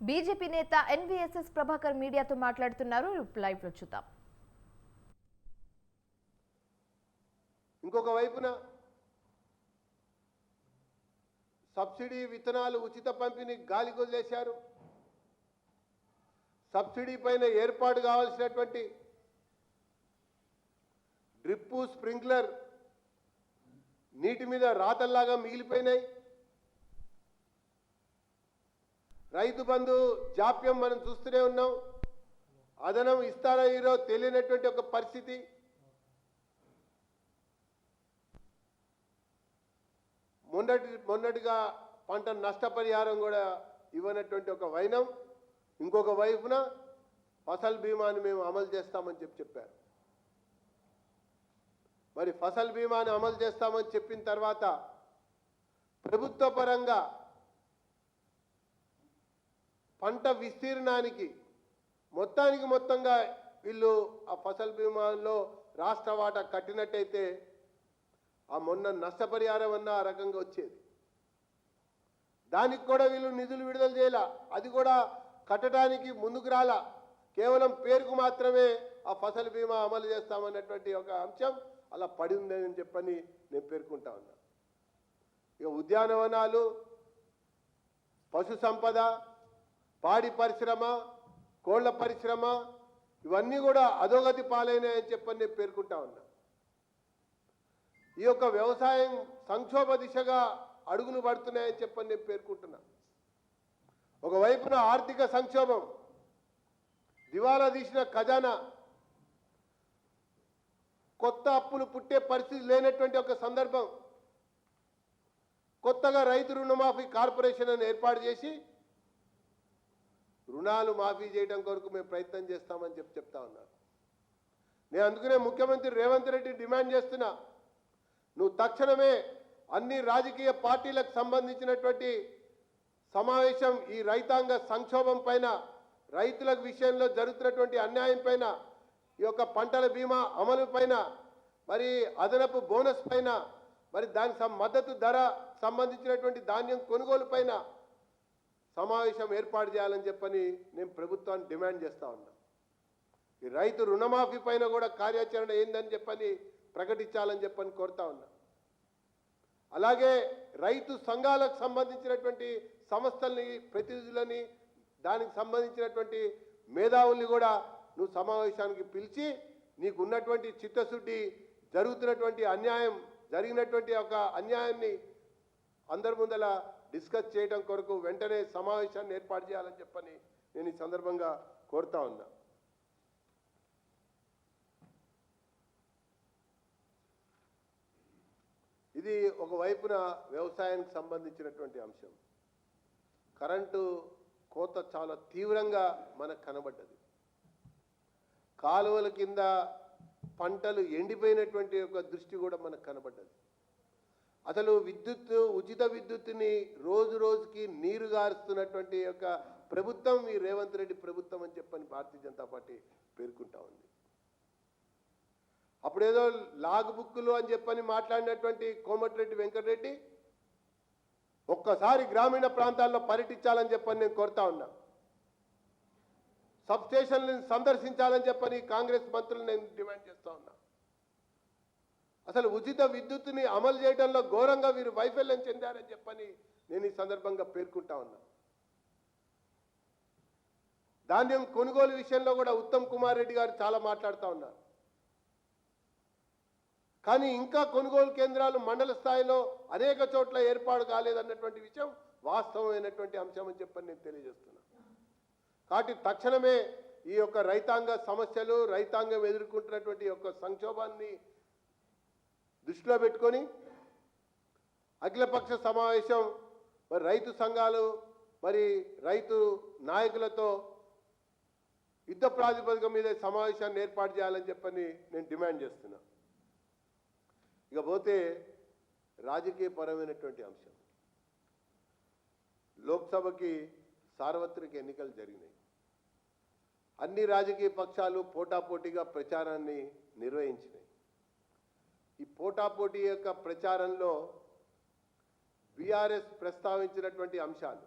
BJP నేత NVSS Prabhakar మీడియాతో మాట్లాడుతున్నారు. లైవ్ లో చూద్దాం. ఇంకొక వైపున సబ్సిడీ విత్తనాలు ఉచిత పంపిణీ గాలికి వదిలేశారు. సబ్సిడీ పైన ఏర్పాటు కావాల్సినటువంటి డ్రిప్పు స్ప్రింక్లర్ నీటి మీద రాతల్లాగా మిగిలిపోయినాయి. రైతు బంధు జాప్యం మనం చూస్తూనే ఉన్నాం. అదనం ఇస్తారా ఈరో తెలియనటువంటి ఒక పరిస్థితి. మొన్నటిగా పంట నష్టపరిహారం కూడా ఇవ్వనటువంటి ఒక వైనం. ఇంకొక వైపున ఫసల్ బీమాని మేము అమలు చేస్తామని చెప్పారు. మరి ఫసల్ బీమాని అమలు చేస్తామని చెప్పిన తర్వాత ప్రభుత్వ పరంగా పంట విస్తీర్ణానికి మొత్తంగా వీళ్ళు ఆ ఫసల్ బీమాలో రాష్ట్ర వాటా కట్టినట్టయితే ఆ మొన్న నష్టపరిహారం అన్న ఆ రకంగా వచ్చేది. దానికి కూడా వీళ్ళు నిధులు విడుదల చేయాల, అది కూడా కట్టడానికి ముందుకు రాలా. కేవలం పేరుకు మాత్రమే ఆ ఫసల్ బీమా అమలు చేస్తామన్నటువంటి ఒక అంశం అలా పడి ఉందని చెప్పని నేను పేర్కొంటా ఉన్నా. ఇక ఉద్యానవనాలు, పశు సంపద, పాడి పరిశ్రమ, కోళ్ల పరిశ్రమ ఇవన్నీ కూడా అధోగతి పాలైనాయని చెప్పని నేను పేర్కొంటా ఉన్నా. ఈ యొక్క వ్యవసాయం సంక్షోభ దిశగా అడుగులు పడుతున్నాయని చెప్పని నేను పేర్కొంటున్నా. ఒకవైపున ఆర్థిక సంక్షోభం, దివాలా తీసిన ఖజానా, కొత్త అప్పులు పుట్టే పరిస్థితి లేనటువంటి ఒక సందర్భం. కొత్తగా రైతు రుణమాఫీ కార్పొరేషన్ అని ఏర్పాటు చేసి రుణాలు మాఫీ చేయడం కొరకు మేము ప్రయత్నం చేస్తామని చెప్తా ఉన్నారు. నేను అందుకనే ముఖ్యమంత్రి రేవంత్ రెడ్డి డిమాండ్ చేస్తున్నా, నువ్వు తక్షణమే అన్ని రాజకీయ పార్టీలకు సంబంధించినటువంటి సమావేశం ఈ రైతాంగ సంక్షోభం పైన, రైతుల విషయంలో జరుగుతున్నటువంటి అన్యాయం పైన, ఈ యొక్క పంటల బీమా అమలు పైన, మరి అదనపు బోనస్ పైన, మరి దానికి మద్దతు ధర సంబంధించినటువంటి ధాన్యం కొనుగోలు పైన సమావేశం ఏర్పాటు చేయాలని చెప్పని నేను ప్రభుత్వాన్ని డిమాండ్ చేస్తా ఉన్నా. ఈ రైతు రుణమాఫీ పైన కూడా కార్యాచరణ ఏందని చెప్పని ప్రకటించాలని చెప్పని కోరుతా ఉన్నా. అలాగే రైతు సంఘాలకు సంబంధించినటువంటి సంస్థల్ని, ప్రతినిధులని, దానికి సంబంధించినటువంటి మేధావుల్ని కూడా నువ్వు సమావేశానికి పిలిచి నీకు ఉన్నటువంటి చిత్తశుద్ధి, జరుగుతున్నటువంటి జరిగినటువంటి ఒక అన్యాయాన్ని అందరి ముందల డిస్కస్ చేయడం కొరకు వెంటనే సమావేశాన్ని ఏర్పాటు చేయాలని చెప్పని నేను ఈ సందర్భంగా కోరుతా ఉన్నా. ఇది ఒకవైపున వ్యవసాయానికి సంబంధించినటువంటి అంశం. కరెంటు కోత చాలా తీవ్రంగా మనకు కనబడ్డది. కాలువల కింద పంటలు ఎండిపోయినటువంటి ఒక దృష్టి కూడా మనకు కనబడ్డది. అసలు ఉచిత విద్యుత్తుని రోజుకి నీరు గారుస్తున్నటువంటి యొక్క ప్రభుత్వం ఈ రేవంత్ రెడ్డి ప్రభుత్వం అని చెప్పని భారతీయ జనతా పార్టీ పేర్కొంటా ఉంది. అప్పుడేదో లాగ్ బుక్కులు అని చెప్పని మాట్లాడినటువంటి కోమటిరెడ్డి వెంకటరెడ్డి ఒక్కసారి గ్రామీణ ప్రాంతాల్లో పర్యటించాలని చెప్పని నేను కోరుతా ఉన్నా. సబ్ స్టేషన్లను సందర్శించాలని చెప్పని కాంగ్రెస్ మంత్రులు నేను డిమాండ్ చేస్తా ఉన్నా. అసలు ఉచిత విద్యుత్తుని అమలు చేయడంలో ఘోరంగా వీరు వైఫల్యం చెందారని చెప్పని నేను ఈ సందర్భంగా పేర్కొంటా ఉన్నా. ధాన్యం కొనుగోలు విషయంలో కూడా ఉత్తమ్ కుమార్ రెడ్డి గారు చాలా మాట్లాడుతూ ఉన్నారు. కానీ ఇంకా కొనుగోలు కేంద్రాలు మండల స్థాయిలో అనేక చోట్ల ఏర్పాటు కాలేదన్నటువంటి విషయం వాస్తవమైనటువంటి అంశం అని చెప్పని నేను తెలియజేస్తున్నా. కాబట్టి తక్షణమే ఈ యొక్క రైతాంగ సమస్యలు, రైతాంగం ఎదుర్కొంటున్నటువంటి యొక్క సంక్షోభాన్ని దృష్టిలో పెట్టుకొని అఖిలపక్ష సమావేశం, మరి రైతు సంఘాలు, మరి రైతు నాయకులతో యుద్ధ ప్రాతిపదిక మీద సమావేశాన్ని ఏర్పాటు చేయాలని చెప్పని నేను డిమాండ్ చేస్తున్నా. ఇకపోతే రాజకీయపరమైనటువంటి అంశం. లోక్సభకి సార్వత్రిక ఎన్నికలు జరిగినాయి. అన్ని రాజకీయ పక్షాలు పోటాపోటీగా ప్రచారాన్ని నిర్వహించినాయి. ఈ పోటాపోటీ యొక్క ప్రచారంలో బీఆర్ఎస్ ప్రస్తావించినటువంటి అంశాలు,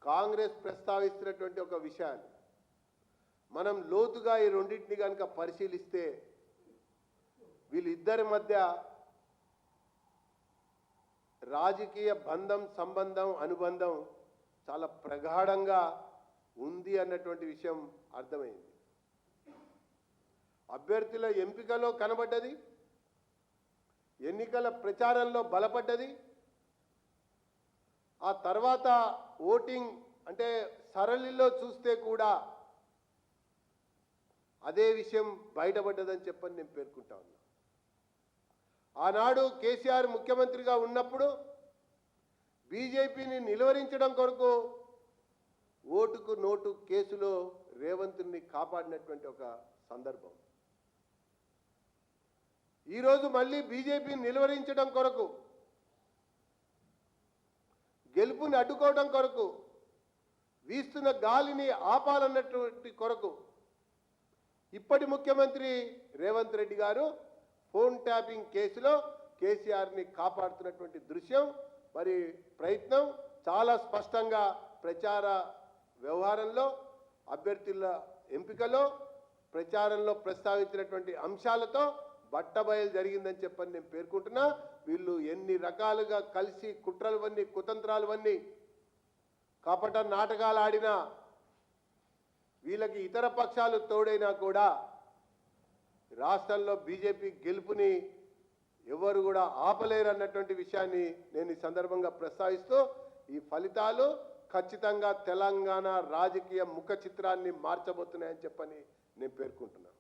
కాంగ్రెస్ ప్రస్తావిస్తున్నటువంటి ఒక విషయాన్ని మనం లోతుగా ఈ రెండింటిని కనుక పరిశీలిస్తే వీళ్ళిద్దరి మధ్య రాజకీయ బంధం, సంబంధం, అనుబంధం చాలా ప్రగాఢంగా ఉంది అన్నటువంటి విషయం అర్థమైంది. అభ్యర్థుల ఎంపికలో కనబడ్డది, ఎన్నికల ప్రచారంలో బలపడ్డది. ఆ తర్వాత ఓటింగ్ అంటే సరళిలో చూస్తే కూడా అదే విషయం బయటపడ్డదని చెప్పని నేను పేర్కొంటా ఉన్నా. ఆనాడు కేసీఆర్ ముఖ్యమంత్రిగా ఉన్నప్పుడు బీజేపీని నిలువరించడం కొరకు ఓటుకు నోటు కేసులో రేవంత్ని కాపాడినటువంటి ఒక సందర్భం. ఈరోజు మళ్ళీ బీజేపీని నిలువరించడం కొరకు, గెలుపుని అడ్డుకోవడం కొరకు, వీస్తున్న గాలిని ఆపాలన్నటువంటి కొరకు ఇప్పటి ముఖ్యమంత్రి రేవంత్ రెడ్డి గారు ఫోన్ ట్యాపింగ్ కేసులో కేసీఆర్ని కాపాడుతున్నటువంటి దృశ్యం, మరి ప్రయత్నం చాలా స్పష్టంగా ప్రచార వ్యవహారంలో, అభ్యర్థుల ఎంపికలో, ప్రచారంలో ప్రస్తావించినటువంటి అంశాలతో బట్టబయలు జరిగిందని చెప్పని నేను పేర్కొంటున్నా. వీళ్ళు ఎన్ని రకాలుగా కలిసి కుట్రలవన్నీ, కుతంత్రాలవన్నీ, కపట నాటకాలు ఆడినా, వీళ్ళకి ఇతర పక్షాలు తోడైనా కూడా రాష్ట్రంలో బీజేపీ గెలుపుని ఎవరు కూడా ఆపలేరు అన్నటువంటి విషయాన్ని నేను ఈ సందర్భంగా ప్రస్తావిస్తూ, ఈ ఫలితాలు ఖచ్చితంగా తెలంగాణ రాజకీయ ముఖ చిత్రాన్ని మార్చబోతున్నాయని చెప్పని నేను పేర్కొంటున్నాను.